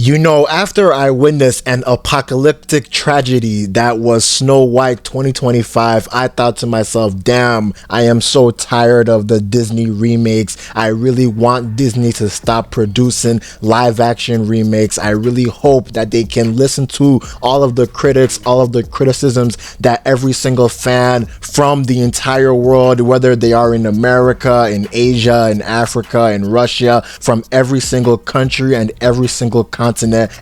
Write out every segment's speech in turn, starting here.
You know, after I witnessed an apocalyptic tragedy that was Snow White 2025, I thought to myself, damn, I am so tired of the Disney remakes. I really want Disney to stop producing live action remakes. I really hope that they can listen to all of the critics, all of the criticisms that every single fan from the entire world, whether they are in America, in Asia, in Africa, in Russia, from every single country and every single continent,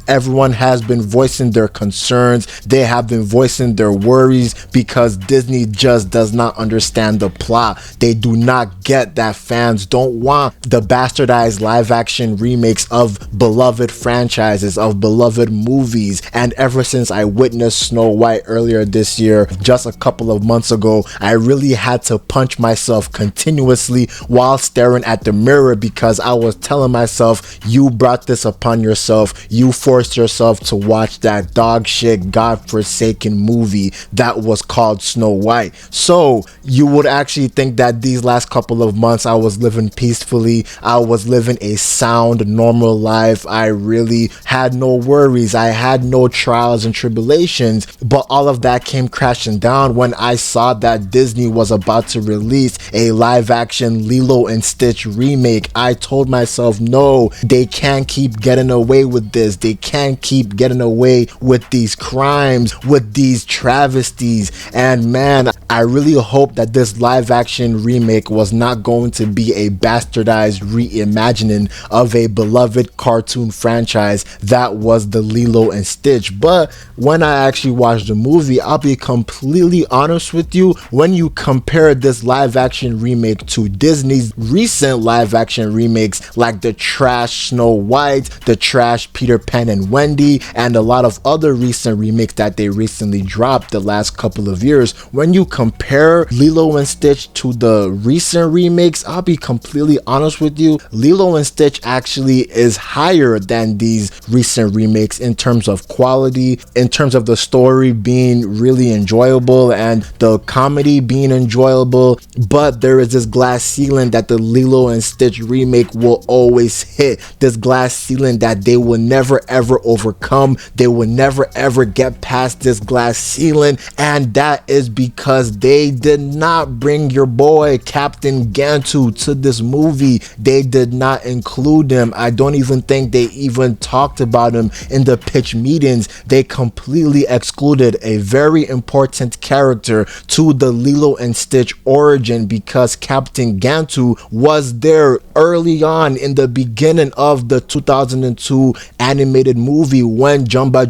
everyone has been voicing their concerns. They have been voicing their worries because Disney just does not understand the plot. They do not get that fans don't want the bastardized live action remakes of beloved franchises, of beloved movies. And ever since I witnessed Snow White earlier this year, just a couple of months ago, I really had to punch myself continuously while staring at the mirror because I was telling myself, you brought this upon yourself. You forced yourself to watch that dog shit, godforsaken movie that was called Snow White. So you would actually think that these last couple of months I was living peacefully. I was living a sound, normal life. I really had no worries. I had no trials and tribulations. But all of that came crashing down when I saw that Disney was about to release a live action Lilo and Stitch remake. I told myself, no, they can't keep getting away with this. They can't keep getting away with these crimes, with these travesties. And man, I really hope that this live action remake was not going to be a bastardized reimagining of a beloved cartoon franchise that was the Lilo and Stitch. But when I actually watched the movie, I'll be completely honest with you, when you compare this live action remake to Disney's recent live action remakes like the trash Snow White, the trash Peter Pan and Wendy, and a lot of other recent remakes that they recently dropped the last couple of years, when you compare Lilo and Stitch to the recent remakes, I'll be completely honest with you, Lilo and Stitch actually is higher than these recent remakes in terms of quality, in terms of the story being really enjoyable and the comedy being enjoyable. But there is this glass ceiling that the Lilo and Stitch remake will always hit, this glass ceiling that they will never ever overcome. They will never ever get past this glass ceiling, and that is because they did not bring your boy Captain Gantu to this movie. They did not include him. I don't even think they even talked about him in the pitch meetings. They completely excluded a very important character to the Lilo and Stitch origin because Captain Gantu was there early on in the beginning of the 2002 animated movie when Jumba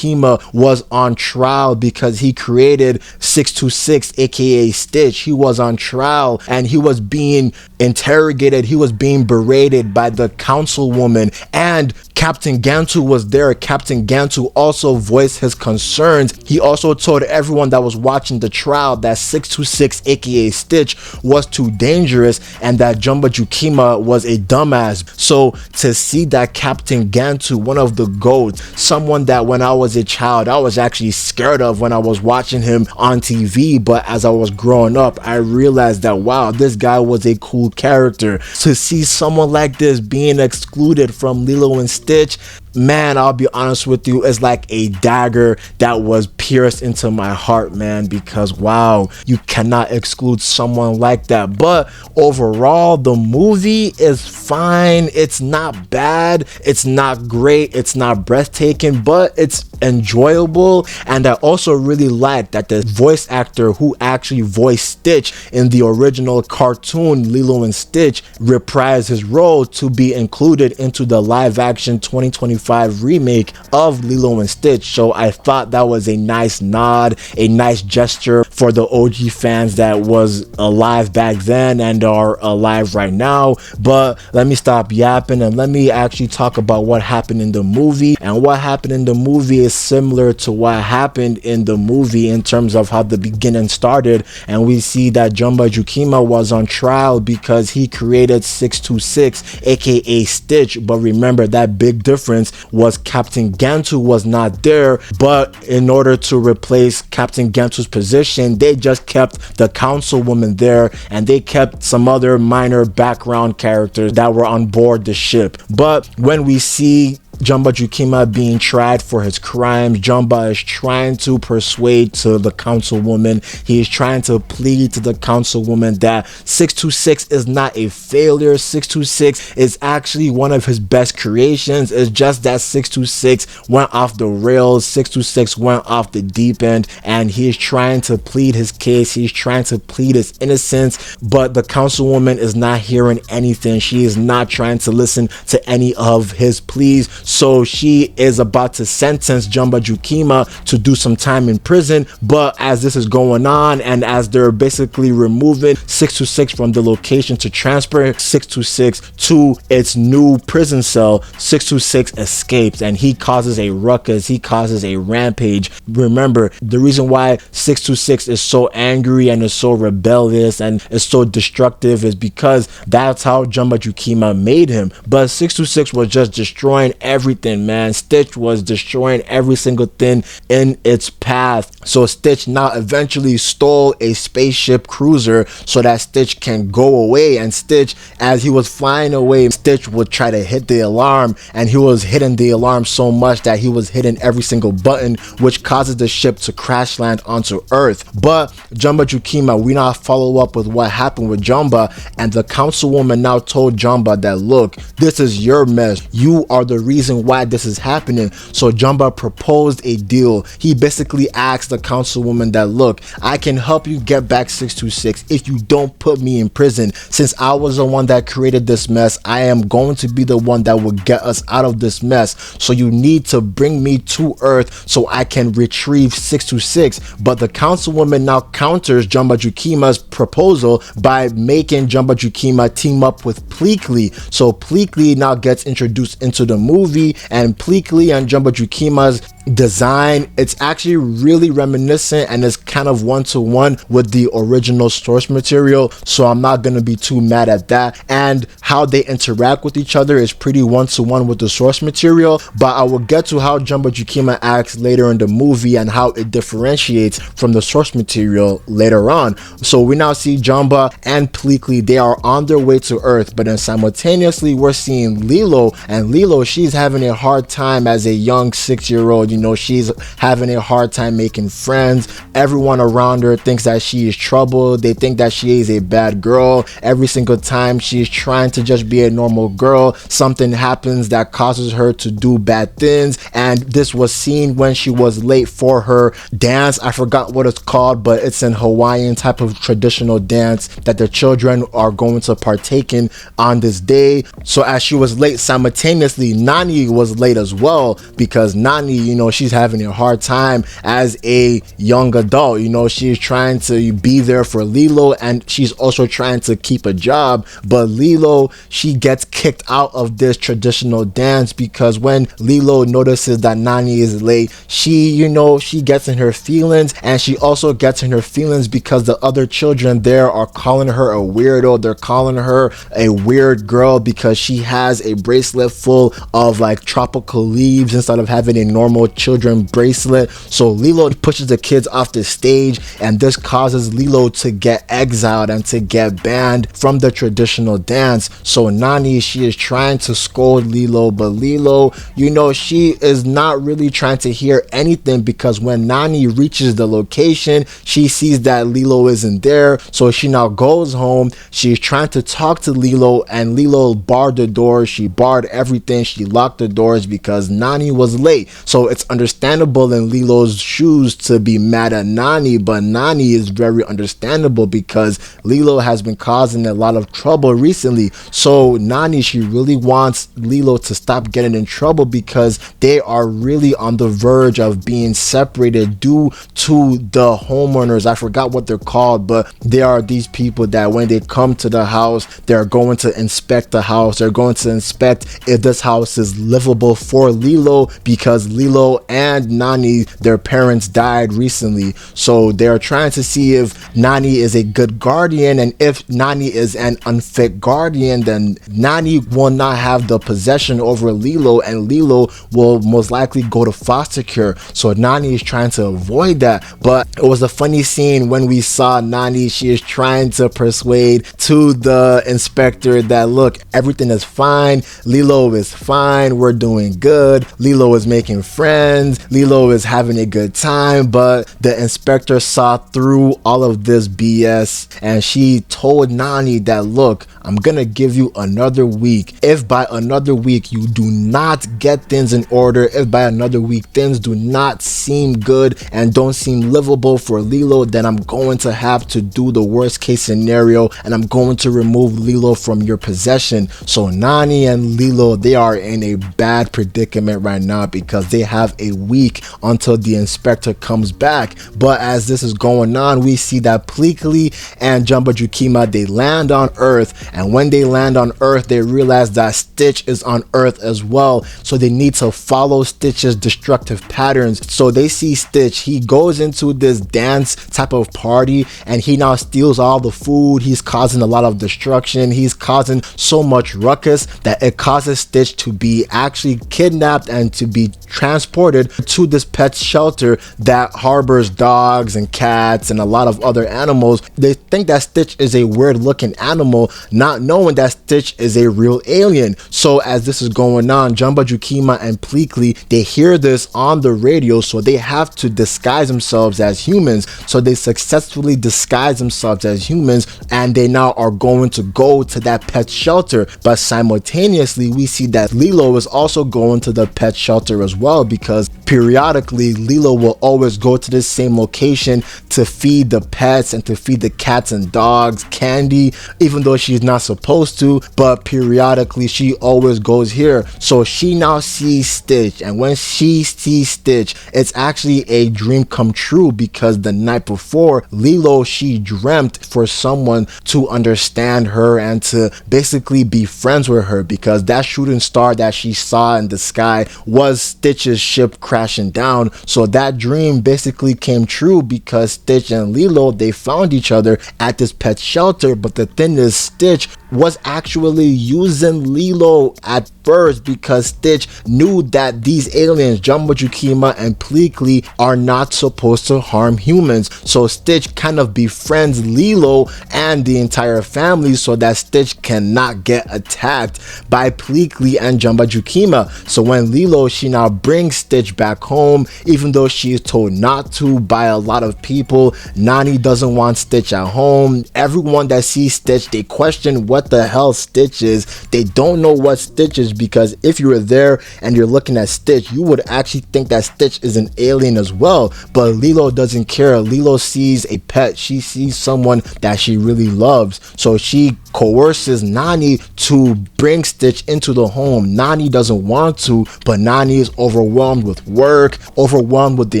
was on trial because he created 626 aka Stitch. He was on trial and he was being interrogated, he was being berated by the councilwoman, and Captain Gantu was there. Captain Gantu also voiced his concerns. He also told everyone that was watching the trial that 626 aka Stitch was too dangerous and that Jumba was a dumbass. So to see that Captain Gantu, one of the GOATs, someone that when I was a child I was actually scared of when I was watching him on TV, but as I was growing up I realized that wow, this guy was a cool character. To see someone like this being excluded from Lilo and Stitch, man, I'll be honest with you, it's like a dagger that was pierced into my heart, man, because wow, you cannot exclude someone like that. But overall, the movie is fine. It's not bad, it's not great, it's not breathtaking, but it's enjoyable. And I also really like that the voice actor who actually voiced Stitch in the original cartoon Lilo and Stitch reprised his role to be included into the live action 2025 remake of Lilo and Stitch. So I thought that was a nice nod, a nice gesture for the OG fans that was alive back then and are alive right now. But let me stop yapping and let me actually talk about what happened in the movie. And what happened in the movie is similar to what happened in the movie in terms of how the beginning started. And we see that Jumba was on trial because he created 626 aka Stitch. But remember, that big difference was Captain Gantu was not there, but in order to replace Captain Gantu's position, they just kept the councilwoman there and they kept some other minor background characters that were on board the ship. But when we see Jumba Jukima being tried for his crimes. Jumba is trying to persuade to the councilwoman. He is trying to plead to the councilwoman that 626 is not a failure. 626 is actually one of his best creations. It's just that 626 went off the rails. 626 went off the deep end, and he is trying to plead his case. He's trying to plead his innocence, but the councilwoman is not hearing anything. She is not trying to listen to any of his pleas. So she is about to sentence Jumba Jukima to do some time in prison. But as this is going on, and as they're basically removing 626 from the location to transfer 626 to its new prison cell, 626 escapes and he causes a ruckus. He causes a rampage. Remember, the reason why 626 is so angry and is so rebellious and is so destructive is because that's how Jumba Jukima made him. But 626 was just destroying everything, man. Stitch was destroying every single thing in its path. So Stitch now eventually stole a spaceship cruiser so that Stitch can go away. And Stitch, as he was flying away, Stitch would try to hit the alarm, and he was hitting the alarm so much that he was hitting every single button, which causes the ship to crash land onto Earth. But Jumba Jukima, we now follow up with what happened with Jumba, and the councilwoman now told Jumba that, look, this is your mess. You are the reason why this is happening. So Jumba proposed a deal. He basically asked the councilwoman that, look, I can help you get back 626 if you don't put me in prison. Since I was the one that created this mess, I am going to be the one that will get us out of this mess. So you need to bring me to Earth so I can retrieve 626. But the councilwoman now counters Jumba Jukima's proposal by making Jumba Jukima team up with Pleakley. So Pleakley now gets introduced into the movie, and Pleakley and Jumba Jukima's design, it's actually really reminiscent and is kind of one-to-one with the original source material, so I'm not gonna be too mad at that. And how they interact with each other is pretty one-to-one with the source material, but I will get to how Jumba Jukima acts later in the movie and how it differentiates from the source material later on. So we now see Jumba and Pleakley, they are on their way to Earth, but then simultaneously we're seeing Lilo, and Lilo, she's having a hard time as a young 6-year-old. You know, she's having a hard time making friends. Everyone around her thinks that she is trouble. They think that she is a bad girl. Every single time she's trying to just be a normal girl, something happens that causes her to do bad things. And this was seen when she was late for her dance. I forgot what it's called, but it's an Hawaiian type of traditional dance that the children are going to partake in on this day. So as she was late, simultaneously Nani was late as well, because Nani, you know, she's having a hard time as a young adult. You know, she's trying to be there for Lilo, and she's also trying to keep a job. But Lilo, she gets kicked out of this traditional dance because when Lilo notices that Nani is late, she, you know, she gets in her feelings, and she also gets in her feelings because the other children there are calling her a weirdo. They're calling her a weird girl because she has a bracelet full of like tropical leaves instead of having a normal children bracelet. So Lilo pushes the kids off the stage, and this causes Lilo to get exiled and to get banned from the traditional dance. So Nani, she is trying to scold Lilo, but Lilo, you know, she is not really trying to hear anything, because when Nani reaches the location, she sees that Lilo isn't there. So she now goes home. She's trying to talk to Lilo, and Lilo barred the doors. She barred everything. She locked the doors because Nani was late. So it's understandable in Lilo's shoes to be mad at Nani, but Nani is very understandable because Lilo has been causing a lot of trouble recently. So Nani, she really wants Lilo to stop getting in trouble because they are really on the verge of being separated due to the homeowners. I forgot what they're called, but they are these people that when they come to the house, they're going to inspect the house. They're going to inspect if this house is livable for Lilo, because Lilo and Nani, their parents died recently. So they're trying to see if Nani is a good guardian, and if Nani is an unfit guardian, then Nani will not have the possession over Lilo, and Lilo will most likely go to foster care. So Nani is trying to avoid that. But it was a funny scene when we saw Nani. She is trying to persuade to the inspector that, look, everything is fine, Lilo is fine, fine, we're doing good, Lilo is making friends, Lilo is having a good time. But the inspector saw through all of this BS, and she told Nani that, look, I'm gonna give you another week. If by another week you do not get things in order, if by another week things do not seem good and don't seem livable for Lilo, then I'm going to have to do the worst case scenario, and I'm going to remove Lilo from your possession. So Nani and Lilo, they are in a bad predicament right now because they have a week until the inspector comes back. But as this is going on, we see that Pleakley and Jumba Jukima, they land on Earth, and when they land on Earth, they realize that Stitch is on Earth as well, so they need to follow Stitch's destructive patterns. So they see Stitch, he goes into this dance type of party, and he now steals all the food. He's causing a lot of destruction. He's causing so much ruckus that it causes Stitch to be actually kidnapped and to be transported to this pet shelter that harbors dogs and cats and a lot of other animals. They think that Stitch is a weird looking animal, not knowing that Stitch is a real alien. So as this is going on, Jumba Jukima and Pleakley, they hear this on the radio, so they have to disguise themselves as humans. So they successfully disguise themselves as humans, and they now are going to go to that pet shelter. But simultaneously, we see that Lilo is also going to the pet shelter as well, because periodically Lilo will always go to this same location to feed the pets and to feed the cats and dogs candy, even though she's not supposed to, but periodically she always goes here. So she now sees Stitch, and when she sees Stitch, it's actually a dream come true, because the night before, Lilo, she dreamt for someone to understand her and to basically be friends with her, because that shooting star that she saw in the sky was Stitch's ship crashing down. So that dream basically came true, because Stitch and Lilo, they found each other at this pet shelter. But the thing is, Stitch was actually using Lilo at first, because Stitch knew that these aliens, Jumba Jukima and Pleakley, are not supposed to harm humans. So Stitch kind of befriends Lilo and the entire family so that Stitch cannot get attacked by Pleakley and Jumba Jukima. So when Lilo, she now brings Stitch back home, even though she is told not to by a lot of people, Nani doesn't want Stitch at home. Everyone that sees Stitch, they question what the hell Stitch is. They don't know what Stitch is, because if you were there and you're looking at Stitch, you would actually think that Stitch is an alien as well. But Lilo doesn't care. Lilo sees a pet. She sees someone that she really loves. So she coerces Nani to bring Stitch into the home. Nani doesn't want to, but Nani is overwhelmed with work, overwhelmed with the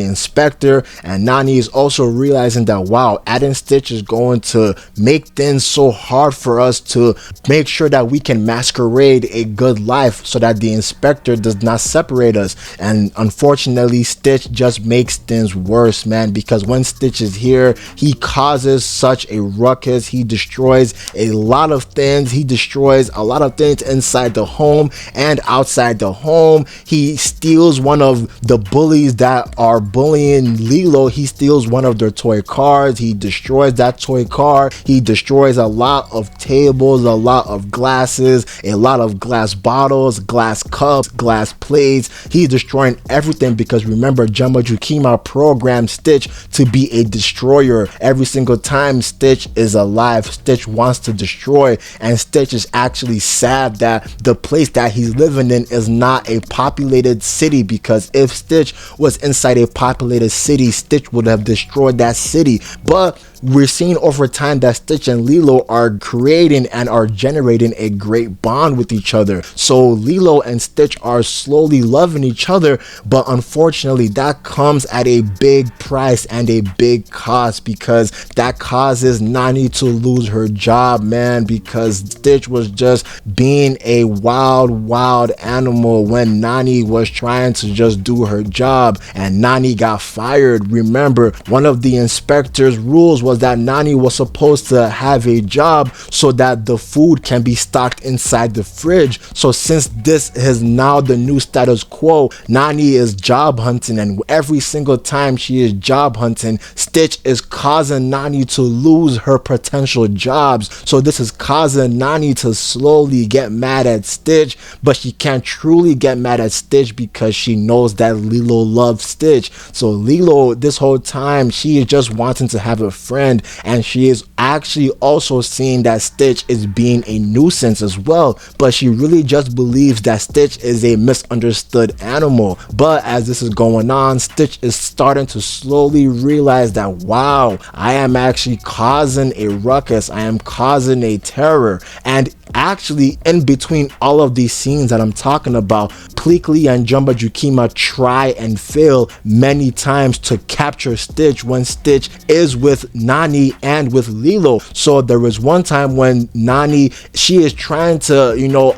inspector, and Nani is also realizing that, wow, adding Stitch is going to make things so hard for us to make sure that we can masquerade a good life so that the inspector does not separate us. And unfortunately, Stitch just makes things worse, man, because when Stitch is here, he causes such a ruckus. He destroys a lot of things. He destroys a lot of things inside the home and outside the home. He steals one of the bullies that are bullying Lilo. He steals one of their toy cars. He destroys that toy car. He destroys a lot of tables, a lot of glasses, a lot of glass bottles, glass cups, glass plates. He's destroying everything, because remember, Jumba Jukima programmed Stitch to be a destroyer. Every single time Stitch is alive, Stitch wants to destroy, and Stitch is actually sad that the place that he's living in is not a populated city, because if Stitch was inside a populated city, Stitch would have destroyed that city. But we're seeing over time that Stitch and Lilo are creating and are generating a great bond with each other. So Lilo and Stitch are slowly loving each other, but unfortunately that comes at a big price and a big cost, because that causes Nani to lose her job, man, because Stitch was just being a wild animal when Nani was trying to just do her job, and Nani got fired. Remember, one of the inspector's rules was that Nani was supposed to have a job so that the the food can be stocked inside the fridge. So since this is now the new status quo, Nani is job hunting, and every single time she is job hunting, Stitch is causing Nani to lose her potential jobs. So this is causing Nani to slowly get mad at Stitch, but she can't truly get mad at Stitch because she knows that Lilo loves Stitch. So Lilo, this whole time, she is just wanting to have a friend, and she is actually also seeing that Stitch is being a nuisance as well, but she really just believes that Stitch is a misunderstood animal. But as this is going on, Stitch is starting to slowly realize that, wow, I am actually causing a ruckus, I am causing a terror. And actually, in between all of these scenes that I'm talking about, Pleakley and Jumba try and fail many times to capture Stitch when Stitch is with Nani and with Lilo. So there was one time when Nani, she is trying to,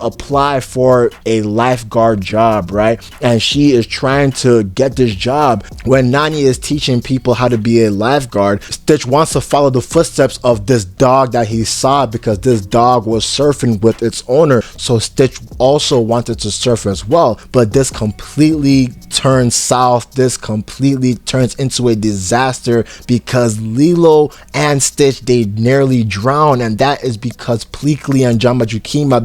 apply for a lifeguard job, right? And she is trying to get this job. When Nani is teaching people how to be a lifeguard, Stitch wants to follow the footsteps of this dog that he saw because this dog was surfing with its owner. So Stitch also wanted to surf as well, but this completely turns south. This completely turns into a disaster because Lilo and Stitch, they nearly drown, and that is because Pleakley and Jumba,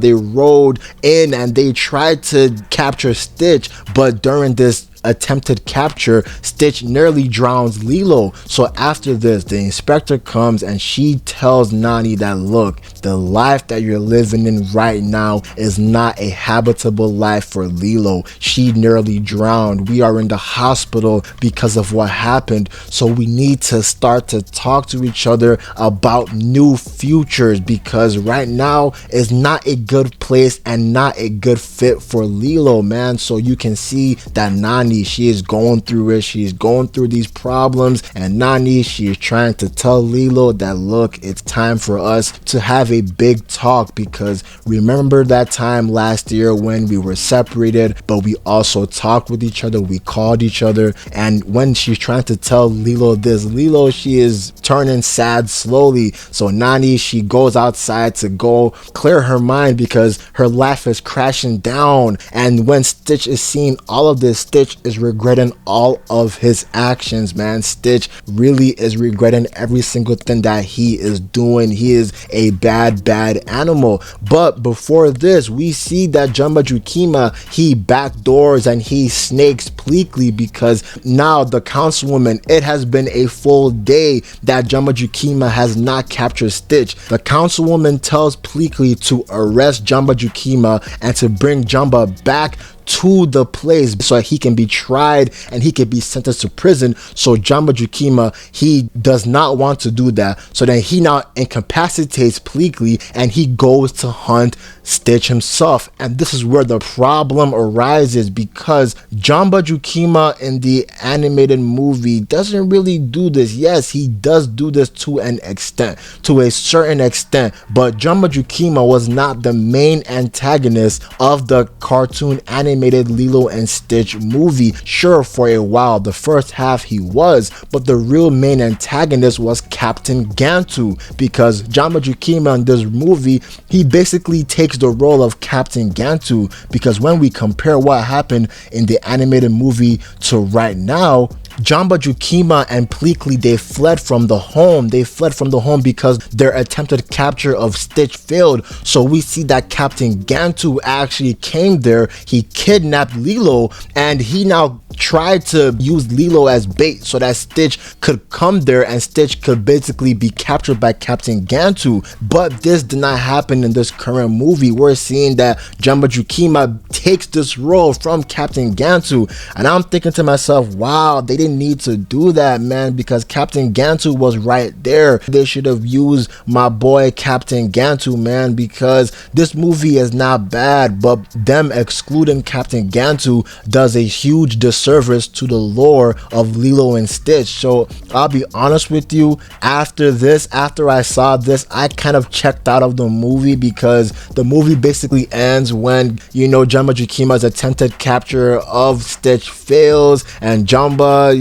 they rode in and they tried to capture Stitch, but during this attempted capture, Stitch nearly drowns Lilo. So after this, the inspector comes and she tells Nani that, look, the life that you're living in right now is not a habitable life for Lilo. She nearly drowned. We are in the hospital because of what happened. So we need to start to talk to each other about new futures, because right now is not a good place and not a good fit for Lilo, man. So you can see that Nani, she is going through it. She's going through these problems, and Nani, she is trying to tell Lilo that, look, it's time for us to have a big talk, because remember that time last year when we were separated, but we also talked with each other, we called each other. And when she's trying to tell Lilo this, Lilo, she is turning sad slowly. So Nani, she goes outside to go clear her mind because her life is crashing down. And when Stitch is seeing all of this, Stitch is regretting all of his actions, man. Stitch really is regretting every single thing that he is doing. He is a bad animal. But before this, we see that Jumba, he backdoors and he snakes Pleakley, because now the councilwoman, it has been a full day that Jumba has not captured Stitch. The councilwoman tells Pleakley to arrest Jumba and to bring Jumba back to the place so he can be tried and he can be sentenced to prison. So Jumba, he does not want to do that. So then he now incapacitates Pleakley and he goes to hunt Stitch himself. And this is where the problem arises, because Jumba in the animated movie doesn't really do this. Yes, he does do this to an extent, to a certain extent, but Jumba was not the main antagonist of the cartoon animated Lilo and Stitch movie. Sure, for a while, the first half he was, but the real main antagonist was Captain Gantu, because Jumba in this movie, he basically takes the role of Captain Gantu, because when we compare what happened in the animated movie to right now, Jumba and Pleakley, they fled from the home. They fled from the home because their attempted capture of Stitch failed. So we see that Captain Gantu actually came there. He kidnapped Lilo, and he now tried to use Lilo as bait so that Stitch could come there and Stitch could basically be captured by Captain Gantu. But this did not happen in this current movie. We're seeing that Jumba takes this role from Captain Gantu, and I'm thinking to myself, wow, they didn't need to do that, man, because Captain Gantu was right there. They should have used my boy Captain Gantu, man, because this movie is not bad, but them excluding Captain Gantu does a huge disservice disservice to the lore of Lilo and Stitch. So I'll be honest with you, after I saw this, I kind of checked out of the movie, because the movie basically ends when, Jumba Jukima's attempted capture of Stitch fails, and Jumba,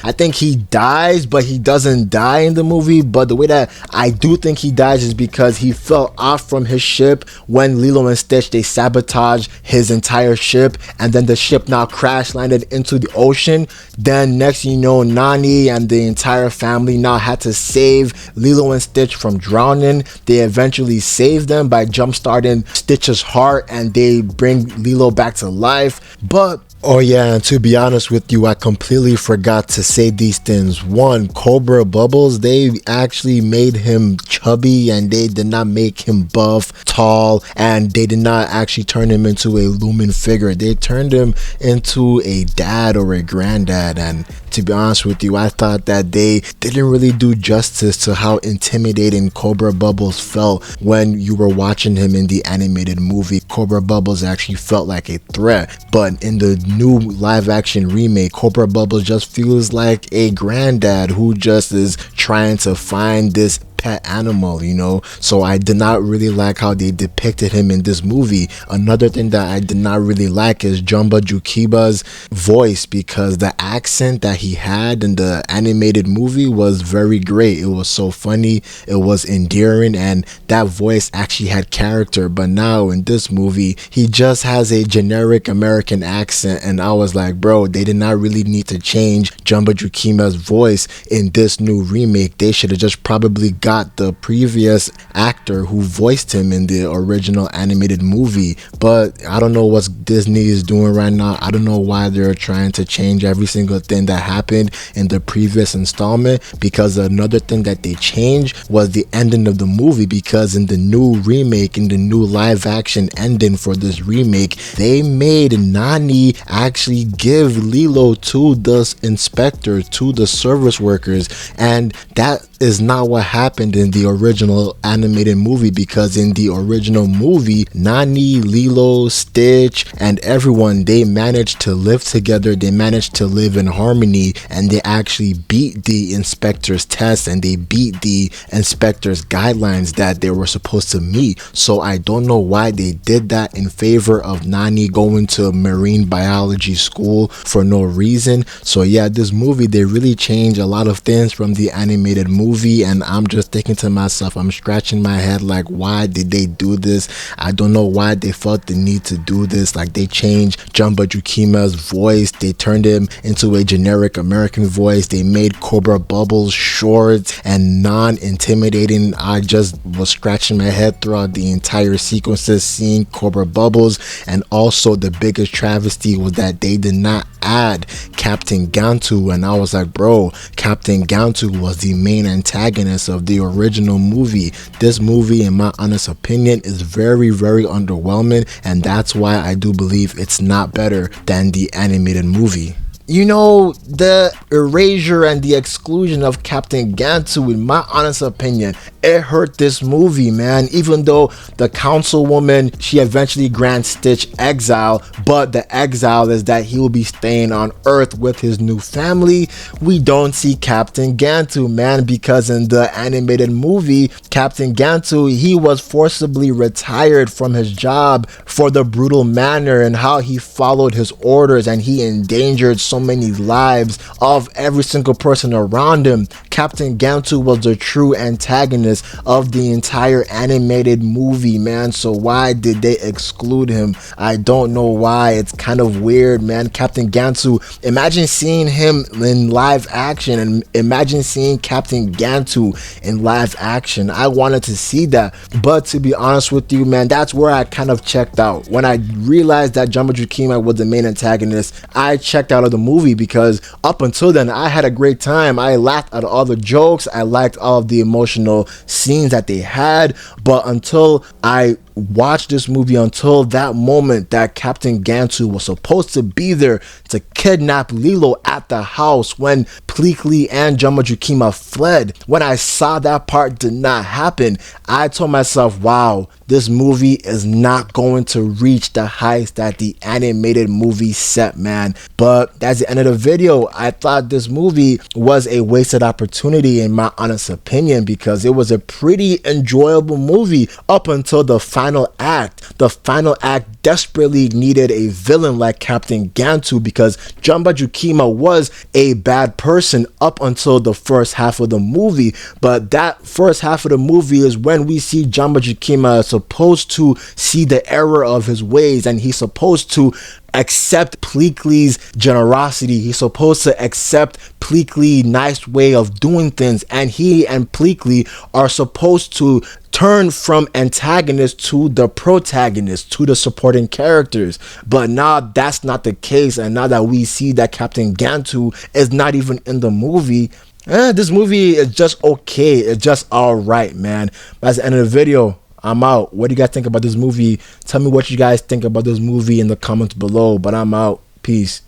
I think he dies, but he doesn't die in the movie. But the way that I do think he dies is because he fell off from his ship when Lilo and Stitch, they sabotage his entire ship, and then the ship now crash landed into the ocean. Then next Nani and the entire family now had to save Lilo and Stitch from drowning. They eventually save them by jump-starting Stitch's heart, and they bring Lilo back to life. But oh yeah, and to be honest with you, I completely forgot to say these things. One, Cobra Bubbles, they actually made him chubby, and they did not make him buff, tall, and they did not actually turn him into a Lumen figure. They turned him into a dad or a granddad, and to be honest with you, I thought that they didn't really do justice to how intimidating Cobra Bubbles felt when you were watching him in the animated movie. Cobra Bubbles actually felt like a threat, but in the new live action remake, Cobra Bubbles just feels like a granddad who just is trying to find this pet animal, so I did not really like how they depicted him in this movie. Another thing that I did not really like is Jumba Jukiba's voice, because the accent that he had in the animated movie was very great. It was so funny, it was endearing, and that voice actually had character. But now in this movie, he just has a generic American accent, and I was like, bro, they did not really need to change Jumba Jukiba's voice in this new remake. They should have just probably got the previous actor who voiced him in the original animated movie. But I don't know what Disney is doing right now. I don't know why they're trying to change every single thing that happened in the previous installment, because another thing that they changed was the ending of the movie, because in the new remake, in the new live action ending for this remake, they made Nani actually give Lilo to the inspector, to the service workers, and that is not what happened in the original animated movie, because in the original movie, Nani, Lilo, Stitch, and everyone, they managed to live together, they managed to live in harmony, and they actually beat the inspector's test, and they beat the inspector's guidelines that they were supposed to meet. So I don't know why they did that in favor of Nani going to marine biology school for no reason. So yeah, this movie, they really changed a lot of things from the animated movie, and I'm just thinking to myself, I'm scratching my head like, why did they do this? I don't know why they felt the need to do this. Like, they changed Jumba Jukima's voice, they turned him into a generic American voice, they made Cobra Bubbles short and non-intimidating. I just was scratching my head throughout the entire sequences seeing Cobra Bubbles. And also the biggest travesty was that they did not add Captain Gantu, and I was like, bro, Captain Gantu was the main antagonist of the original movie. This movie, in my honest opinion, is very, very underwhelming, and that's why I do believe it's not better than the animated movie. The erasure and the exclusion of Captain Gantu, in my honest opinion, it hurt this movie, man. Even though the councilwoman, she eventually grants Stitch exile, but the exile is that he will be staying on Earth with his new family. We don't see Captain Gantu, man, because in the animated movie, Captain Gantu, he was forcibly retired from his job for the brutal manner and how he followed his orders, and he endangered so many lives of every single person around him. Captain Gantu was the true antagonist of the entire animated movie, man. So why did they exclude him? I don't know why. It's kind of weird, man. Captain Gantu, imagine seeing him in live action, and imagine seeing Captain Gantu in live action. I wanted to see that, but to be honest with you, man, that's where I kind of checked out. When I realized that Jumba Jukima was the main antagonist, I checked out of the movie, because up until then I had a great time. I laughed at all the jokes, I liked all of the emotional scenes that they had, but until I watched this movie, until that moment that Captain Gantu was supposed to be there to kidnap Lilo at the house when Pleakley and Jumba fled. When I saw that part did not happen, I told myself, wow, this movie is not going to reach the heights that the animated movie set, man. But that's the end of the video. I thought this movie was a wasted opportunity in my honest opinion, because it was a pretty enjoyable movie up until the final act. The final act desperately needed a villain like Captain Gantu, because Jumba was a bad person up until the first half of the movie. But that first half of the movie is when we see Jumba supposed to see the error of his ways, and he's supposed to accept Pleakley's generosity. He's supposed to accept Pleakley's nice way of doing things, and he and Pleakley are supposed to turn from antagonist to the protagonist, to the supporting characters. But now that's not the case, and now that we see that Captain Gantu is not even in the movie, this movie is just okay. It's just alright, man. That's the end of the video. I'm out. What do you guys think about this movie? Tell me what you guys think about this movie in the comments below. But I'm out. Peace.